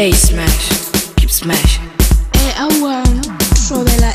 DJ smash, keep smashing. Sobre la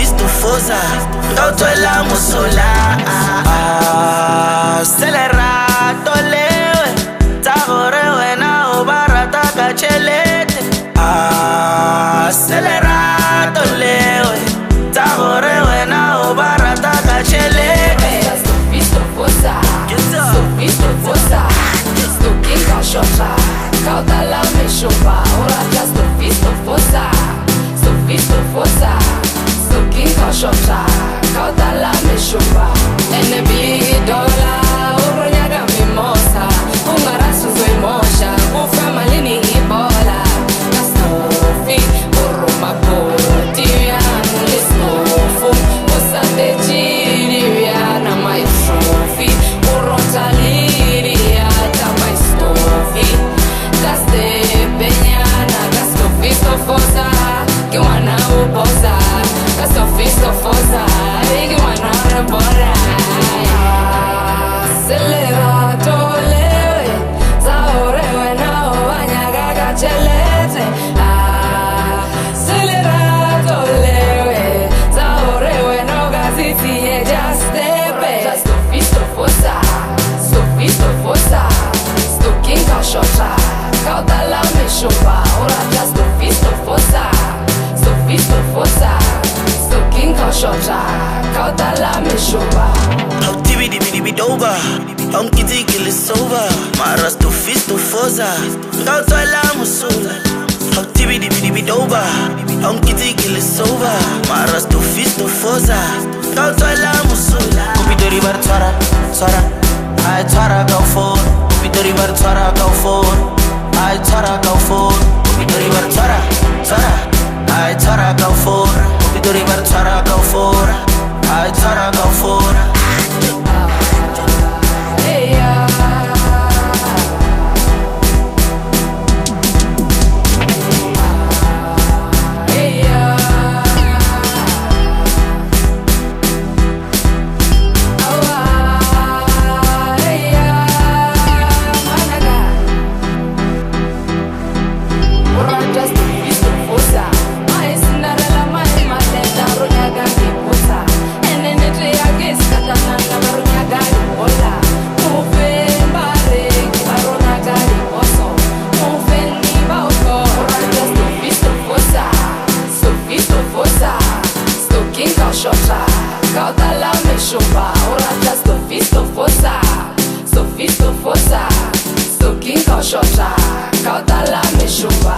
Stofoza, Stofoza, musola. Acelerato lewe, tagorewe na obarata kachelete. Acelerato lewe, tagorewe na obarata kachelete. Stofoza, Stofoza, Stokinga shota, kautala me shopa, ora just Stofoza, Stofoza. Stokinga shota, kautala me shopa. NB dollar, uronyaga mimosa, ungarasu zoimosha, ufamalini ibola. Kastofi, uruma potiana, listofu, usate chiriana, my trophy, urotaliria, my stofi. Kaste peñana, kastofi, stofoza, que wana upoza. Stofoza, que wana rebora. Acelerato lewe, zaorewe na obanyaga kachelete. Acelerato lewe, zaorewe no gaziti ye jastepe. Stofoza, Stofoza, Stokinga shota, kautala me shopa. Ora just Stofoza, Stofoza. Stokinga shota, kautala me shopa. Doba, onkiti kilisova, mara Stofoza, kautala musola. Doba, onkiti kilisova, mara Stofoza, kautala musola. Kupidori bar twara, I twara go for. Kupidori bar twara go for, I twara go for. Kupidori bar twara, I twara go for. Kupidori bar twara go for, I twara go for. Stofoza, Stokinga shota, kautala me shopa.